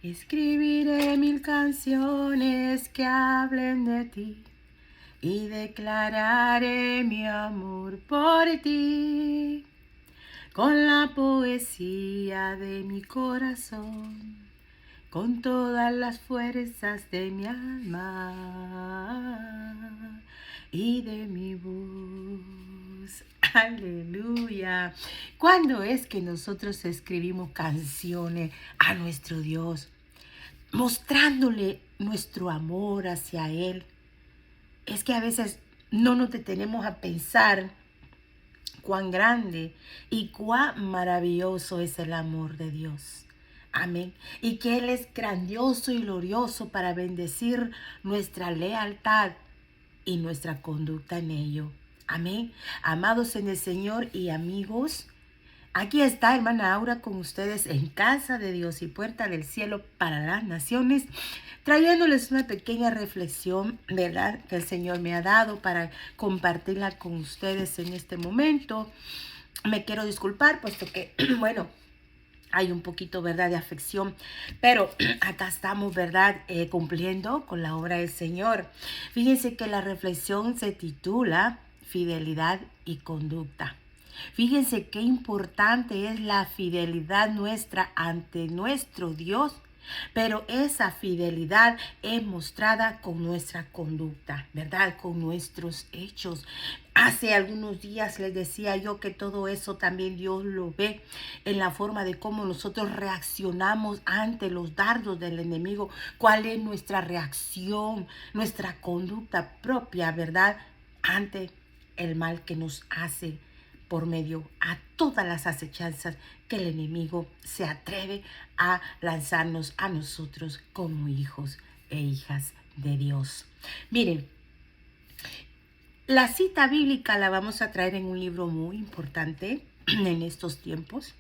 Escribiré 1000 canciones que hablen de ti y declararé mi amor por ti con la poesía de mi corazón, con todas las fuerzas de mi alma y de mi voz. Aleluya. ¿Cuándo es que nosotros escribimos canciones a nuestro Dios, mostrándole nuestro amor hacia Él? Es que a veces no nos detenemos a pensar cuán grande y cuán maravilloso es el amor de Dios. Amén. Y que Él es grandioso y glorioso para bendecir nuestra lealtad y nuestra conducta en ello. Amén. Amados en el Señor y amigos, aquí está hermana Aura con ustedes en Casa de Dios y Puerta del Cielo para las Naciones, trayéndoles una pequeña reflexión, ¿verdad?, que el Señor me ha dado para compartirla con ustedes en este momento. Me quiero disculpar, puesto que, bueno, hay un poquito, ¿verdad?, de afección, pero acá estamos, ¿verdad?, cumpliendo con la obra del Señor. Fíjense que la reflexión se titula Fidelidad y Conducta. Fíjense qué importante es la fidelidad nuestra ante nuestro Dios, pero esa fidelidad es mostrada con nuestra conducta, ¿verdad? Con nuestros hechos. Hace algunos días les decía yo que todo eso también Dios lo ve en la forma de cómo nosotros reaccionamos ante los dardos del enemigo. ¿Cuál es nuestra reacción, nuestra conducta propia, ¿verdad?, ante el mal que nos hace por medio a todas las acechanzas que el enemigo se atreve a lanzarnos a nosotros como hijos e hijas de Dios. Miren, la cita bíblica la vamos a traer en un libro muy importante en estos tiempos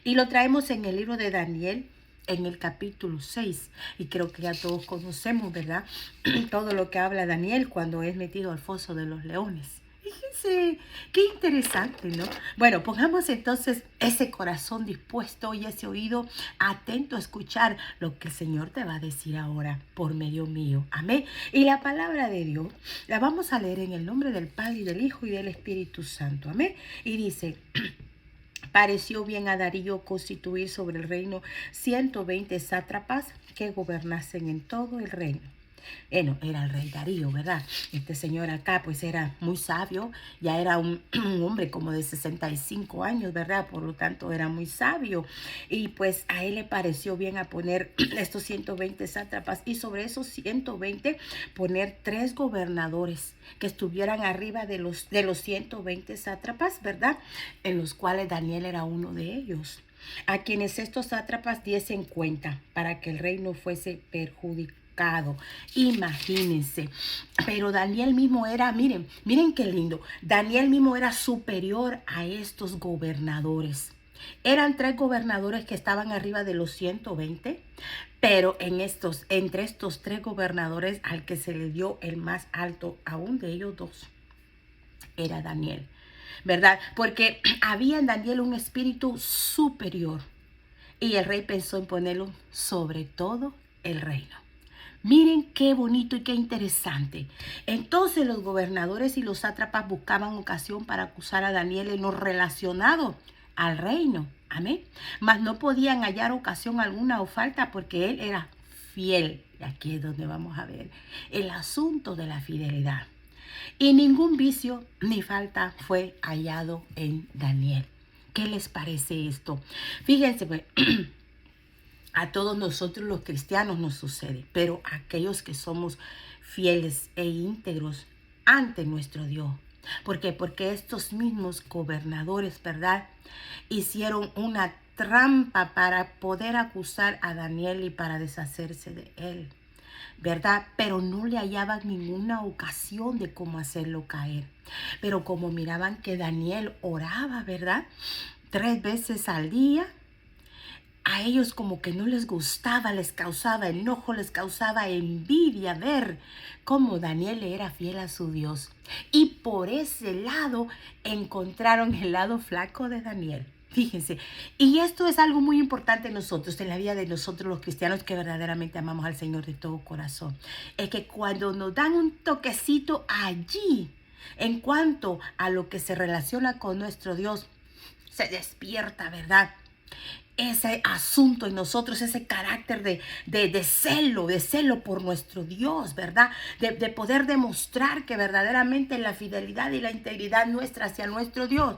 y lo traemos en el libro de Daniel, en el capítulo 6, y creo que ya todos conocemos, ¿verdad?, todo lo que habla Daniel cuando es metido al foso de los leones. Fíjense, qué interesante, ¿no? Bueno, pongamos entonces ese corazón dispuesto y ese oído atento a escuchar lo que el Señor te va a decir ahora por medio mío. Amén. Y la palabra de Dios la vamos a leer en el nombre del Padre y del Hijo y del Espíritu Santo. Amén. Y dice: pareció bien a Darío constituir sobre el reino 120 sátrapas que gobernasen en todo el reino. Bueno, era el rey Darío, ¿verdad? Este señor acá pues era muy sabio, ya era un hombre como de 65 años, ¿verdad? Por lo tanto era muy sabio y pues a él le pareció bien a poner estos 120 sátrapas y sobre esos 120 poner 3 gobernadores que estuvieran arriba de los 120 sátrapas, ¿verdad? En los cuales Daniel era uno de ellos, a quienes estos sátrapas diesen cuenta para que el rey no fuese perjudicado. Imagínense, pero Daniel mismo era, miren qué lindo, Daniel mismo era superior a estos gobernadores. Eran 3 gobernadores que estaban arriba de los 120, pero entre estos 3 gobernadores, al que se le dio el más alto aún de ellos 2 era Daniel, ¿verdad? Porque había en Daniel un espíritu superior y el rey pensó en ponerlo sobre todo el reino. Miren qué bonito y qué interesante. Entonces los gobernadores y los sátrapas buscaban ocasión para acusar a Daniel en lo relacionado al reino. Amén. Mas no podían hallar ocasión alguna o falta porque él era fiel. Y aquí es donde vamos a ver el asunto de la fidelidad. Y ningún vicio ni falta fue hallado en Daniel. ¿Qué les parece esto? Fíjense, pues, a todos nosotros los cristianos nos sucede, pero a aquellos que somos fieles e íntegros ante nuestro Dios. ¿Por qué? Porque estos mismos gobernadores, ¿verdad?, hicieron una trampa para poder acusar a Daniel y para deshacerse de él, ¿verdad? Pero no le hallaban ninguna ocasión de cómo hacerlo caer. Pero como miraban que Daniel oraba, ¿verdad?, 3 veces al día, a ellos como que no les gustaba, les causaba enojo, les causaba envidia ver cómo Daniel era fiel a su Dios. Y por ese lado encontraron el lado flaco de Daniel. Fíjense, y esto es algo muy importante en nosotros, en la vida de nosotros los cristianos que verdaderamente amamos al Señor de todo corazón. Es que cuando nos dan un toquecito allí, en cuanto a lo que se relaciona con nuestro Dios, se despierta, ¿verdad? Ese asunto en nosotros, ese carácter de celo por nuestro Dios, ¿verdad? De poder demostrar que verdaderamente la fidelidad y la integridad nuestra hacia nuestro Dios,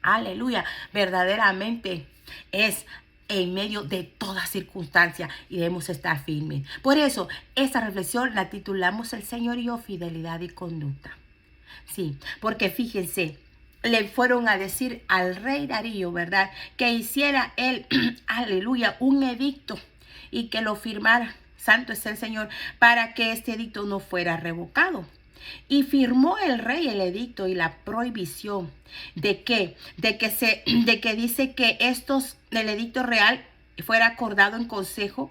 aleluya, verdaderamente es en medio de toda circunstancia y debemos estar firmes. Por eso, esta reflexión la titulamos El Señorío, Fidelidad y Conducta. Sí, porque fíjense, le fueron a decir al rey Darío, ¿verdad? Que hiciera él, aleluya, un edicto y que lo firmara. Santo es el Señor, para que este edicto no fuera revocado. Y firmó el rey el edicto y la prohibición de que dice que el edicto real fuera acordado en consejo.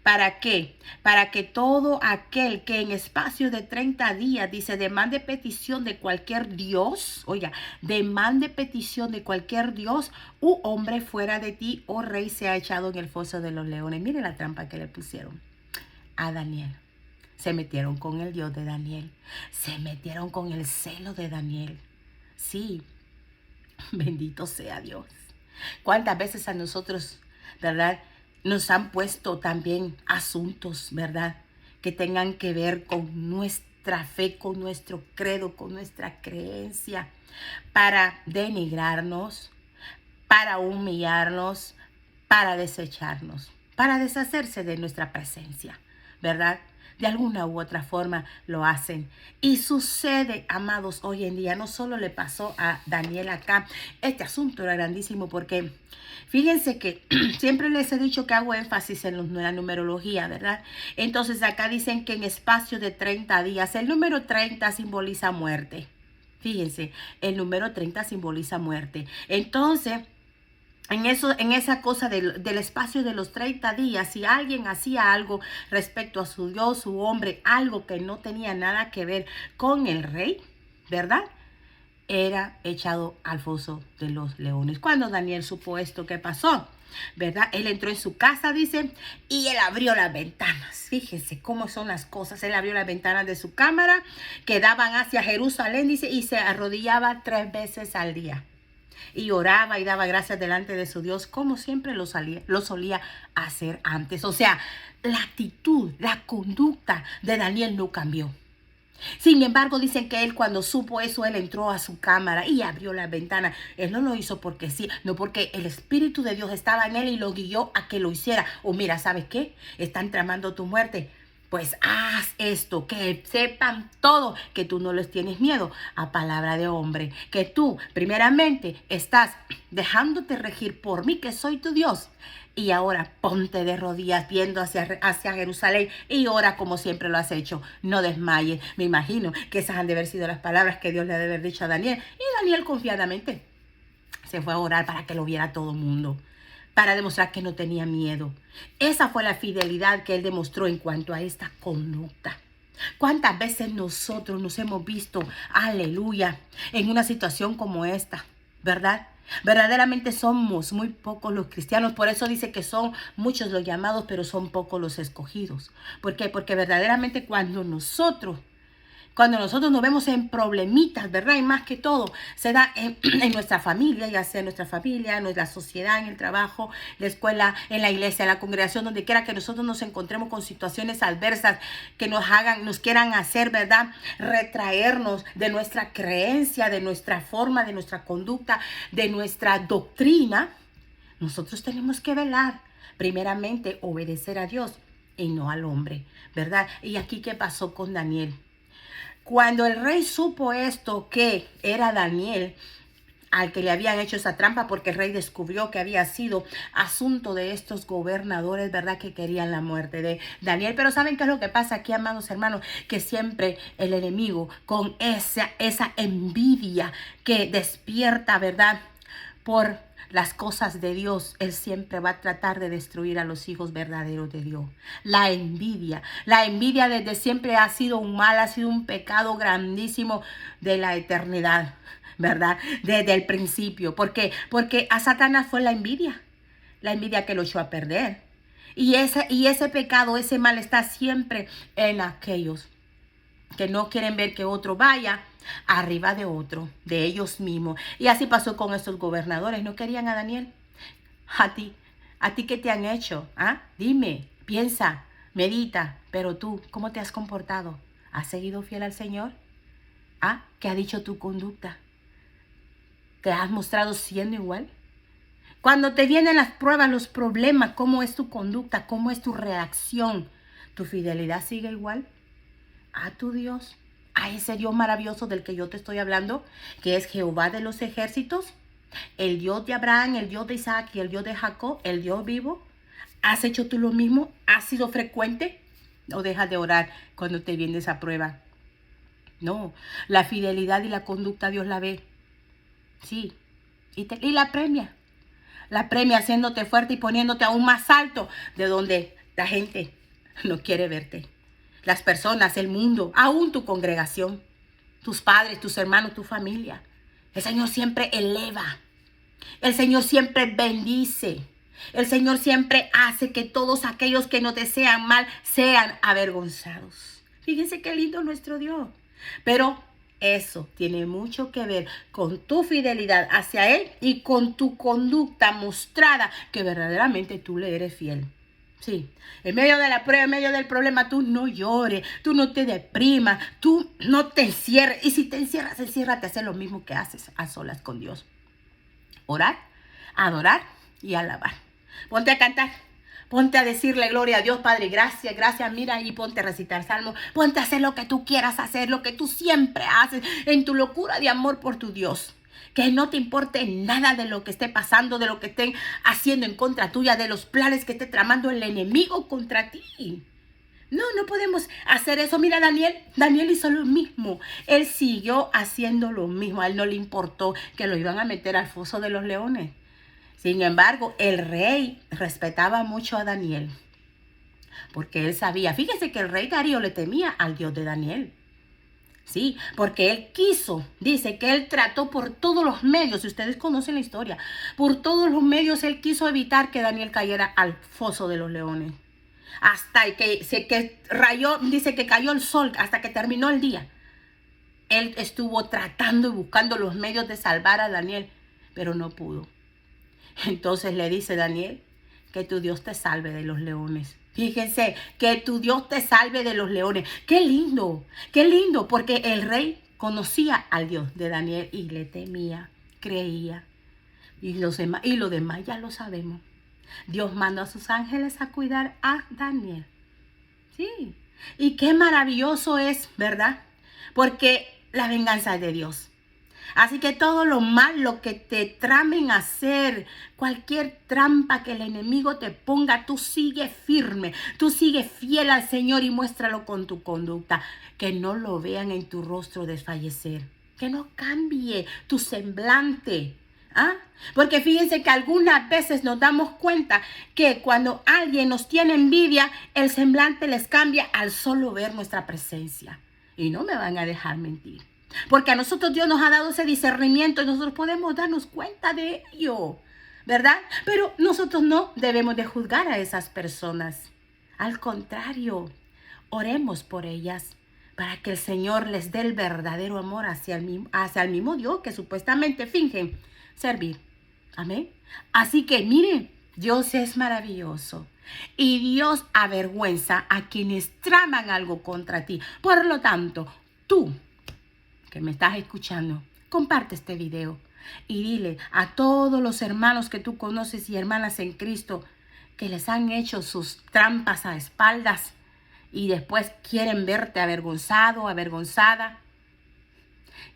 ¿Para qué? Para que todo aquel que en espacio de 30 días, dice, demande petición de cualquier Dios, oiga, demande petición de cualquier Dios u hombre fuera de ti, oh rey, sea echado en el foso de los leones. Mire la trampa que le pusieron a Daniel. Se metieron con el Dios de Daniel. Se metieron con el celo de Daniel. Sí, bendito sea Dios. ¿Cuántas veces a nosotros, verdad, nos han puesto también asuntos, verdad, que tengan que ver con nuestra fe, con nuestro credo, con nuestra creencia, para denigrarnos, para humillarnos, para desecharnos, para deshacerse de nuestra presencia, ¿verdad? De alguna u otra forma lo hacen. Y sucede, amados, hoy en día. No solo le pasó a Daniel acá. Este asunto era grandísimo porque fíjense que siempre les he dicho que hago énfasis en la numerología, ¿verdad? Entonces acá dicen que en espacio de 30 días, el número 30 simboliza muerte. Fíjense, el número 30 simboliza muerte. Entonces, en esa cosa del espacio de los 30 días, si alguien hacía algo respecto a su Dios, su hombre, algo que no tenía nada que ver con el rey, ¿verdad? Era echado al foso de los leones. Cuando Daniel supo esto, ¿qué pasó? ¿Verdad? Él entró en su casa, dice, y él abrió las ventanas. Fíjense cómo son las cosas. Él abrió las ventanas de su cámara que daban hacia Jerusalén, dice, y se arrodillaba 3 veces al día. Y oraba y daba gracias delante de su Dios, como siempre lo solía hacer antes. O sea, la actitud, la conducta de Daniel no cambió. Sin embargo, dicen que él cuando supo eso, él entró a su cámara y abrió la ventana. Él no lo hizo porque sí, no porque el Espíritu de Dios estaba en él y lo guió a que lo hiciera. O mira, ¿sabes qué? Están tramando tu muerte. Pues haz esto, que sepan todo que tú no les tienes miedo a palabra de hombre. Que tú, primeramente, estás dejándote regir por mí, que soy tu Dios. Y ahora ponte de rodillas viendo hacia Jerusalén y ora como siempre lo has hecho. No desmayes. Me imagino que esas han de haber sido las palabras que Dios le ha de haber dicho a Daniel. Y Daniel confiadamente se fue a orar para que lo viera todo el mundo, para demostrar que no tenía miedo. Esa fue la fidelidad que él demostró en cuanto a esta conducta. ¿Cuántas veces nosotros nos hemos visto, aleluya, en una situación como esta, verdad? Verdaderamente somos muy pocos los cristianos. Por eso dice que son muchos los llamados, pero son pocos los escogidos. ¿Por qué? Porque verdaderamente cuando nosotros nos vemos en problemitas, ¿verdad? Y más que todo, se da en nuestra familia, ya sea en nuestra familia, en nuestra sociedad, en el trabajo, la escuela, en la iglesia, en la congregación, donde quiera que nosotros nos encontremos con situaciones adversas que nos quieran hacer, ¿verdad? Retraernos de nuestra creencia, de nuestra forma, de nuestra conducta, de nuestra doctrina. Nosotros tenemos que velar, primeramente, obedecer a Dios y no al hombre, ¿verdad? Y aquí, ¿qué pasó con Daniel? Cuando el rey supo esto, que era Daniel al que le habían hecho esa trampa, porque el rey descubrió que había sido asunto de estos gobernadores, ¿verdad? Que querían la muerte de Daniel. Pero ¿saben qué es lo que pasa aquí, amados hermanos? Que siempre el enemigo, con esa envidia que despierta, ¿verdad? Por las cosas de Dios, él siempre va a tratar de destruir a los hijos verdaderos de Dios. La envidia desde siempre ha sido un mal, ha sido un pecado grandísimo de la eternidad, ¿verdad? Desde el principio. ¿Por qué? Porque a Satanás fue la envidia que lo echó a perder. Y ese pecado, ese mal está siempre en aquellos que no quieren ver que otro vaya arriba de otro, de ellos mismos. Y así pasó con estos gobernadores. No querían a Daniel. ¿A ti qué te han hecho? ¿Ah? Dime, piensa, medita. Pero tú, ¿cómo te has comportado? ¿Has seguido fiel al Señor? ¿Ah? ¿Qué ha dicho tu conducta? ¿Te has mostrado siendo igual? Cuando te vienen las pruebas, los problemas, ¿cómo es tu conducta? ¿Cómo es tu reacción? ¿Tu fidelidad sigue igual a tu Dios? A ese Dios maravilloso del que yo te estoy hablando, que es Jehová de los ejércitos, el Dios de Abraham, el Dios de Isaac y el Dios de Jacob, el Dios vivo. ¿Has hecho tú lo mismo? ¿Has sido frecuente? ¿O dejas de orar cuando te viene esa prueba? No, la fidelidad y la conducta Dios la ve. Sí, y la premia. La premia haciéndote fuerte y poniéndote aún más alto de donde la gente no quiere verte. Las personas, el mundo, aún tu congregación, tus padres, tus hermanos, tu familia. El Señor siempre eleva. El Señor siempre bendice. El Señor siempre hace que todos aquellos que nos desean mal sean avergonzados. Fíjense qué lindo nuestro Dios. Pero eso tiene mucho que ver con tu fidelidad hacia Él y con tu conducta mostrada que verdaderamente tú le eres fiel. Sí, en medio de la prueba, en medio del problema, tú no llores, tú no te deprimas, tú no te encierres. Y si te encierras, enciérrate a hacer lo mismo que haces a solas con Dios. Orar, adorar y alabar. Ponte a cantar. Ponte a decirle gloria a Dios, Padre, gracias, gracias, mira, y ponte a recitar salmos. Ponte a hacer lo que tú quieras hacer, lo que tú siempre haces, en tu locura de amor por tu Dios. Que no te importe nada de lo que esté pasando, de lo que estén haciendo en contra tuya, de los planes que esté tramando el enemigo contra ti. No podemos hacer eso. Mira, Daniel hizo lo mismo. Él siguió haciendo lo mismo. A él no le importó que lo iban a meter al foso de los leones. Sin embargo, el rey respetaba mucho a Daniel, porque él sabía, fíjense que el rey Darío le temía al Dios de Daniel. Sí, porque él dice que él trató por todos los medios, si ustedes conocen la historia, por todos los medios él quiso evitar que Daniel cayera al foso de los leones. Hasta que rayó, dice que cayó el sol, hasta que terminó el día. Él estuvo tratando y buscando los medios de salvar a Daniel, pero no pudo. Entonces le dice Daniel, que tu Dios te salve de los leones. Fíjense, que tu Dios te salve de los leones. Qué lindo, porque el rey conocía al Dios de Daniel y le temía, creía. Y lo demás ya lo sabemos. Dios mandó a sus ángeles a cuidar a Daniel. Sí, y qué maravilloso es, ¿verdad? Porque la venganza es de Dios. Así que todo lo malo que te tramen a hacer, cualquier trampa que el enemigo te ponga, tú sigue firme, tú sigue fiel al Señor y muéstralo con tu conducta. Que no lo vean en tu rostro desfallecer, que no cambie tu semblante. ¿Ah? Porque fíjense que algunas veces nos damos cuenta que cuando alguien nos tiene envidia, el semblante les cambia al solo ver nuestra presencia. Y no me van a dejar mentir. Porque a nosotros Dios nos ha dado ese discernimiento y nosotros podemos darnos cuenta de ello, ¿verdad? Pero nosotros no debemos de juzgar a esas personas. Al contrario, oremos por ellas para que el Señor les dé el verdadero amor hacia el mismo Dios que supuestamente fingen servir. Amén. Así que miren, Dios es maravilloso y Dios avergüenza a quienes traman algo contra ti. Por lo tanto, tú que me estás escuchando, comparte este video y dile a todos los hermanos que tú conoces y hermanas en Cristo que les han hecho sus trampas a espaldas y después quieren verte avergonzado, avergonzada,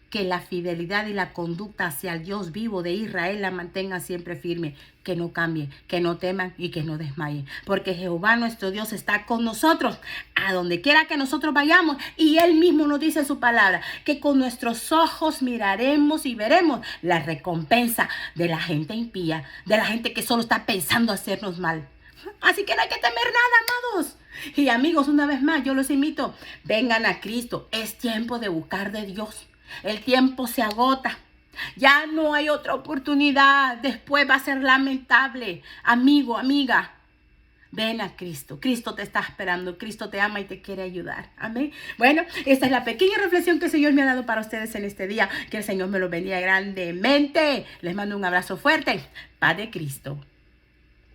que la fidelidad y la conducta hacia el Dios vivo de Israel la mantengan siempre firme, que no cambien, que no teman y que no desmayen. Porque Jehová nuestro Dios está con nosotros a donde quiera que nosotros vayamos. Y Él mismo nos dice en su palabra que con nuestros ojos miraremos y veremos la recompensa de la gente impía, de la gente que solo está pensando hacernos mal. Así que no hay que temer nada, amados. Y amigos, una vez más, yo los invito, vengan a Cristo. Es tiempo de buscar de Dios. El tiempo se agota. Ya no hay otra oportunidad. Después va a ser lamentable. Amigo, amiga. Ven a Cristo. Cristo te está esperando. Cristo te ama y te quiere ayudar. Amén. Bueno, esta es la pequeña reflexión que el Señor me ha dado para ustedes en este día. Que el Señor me lo bendiga grandemente. Les mando un abrazo fuerte. Paz de Cristo.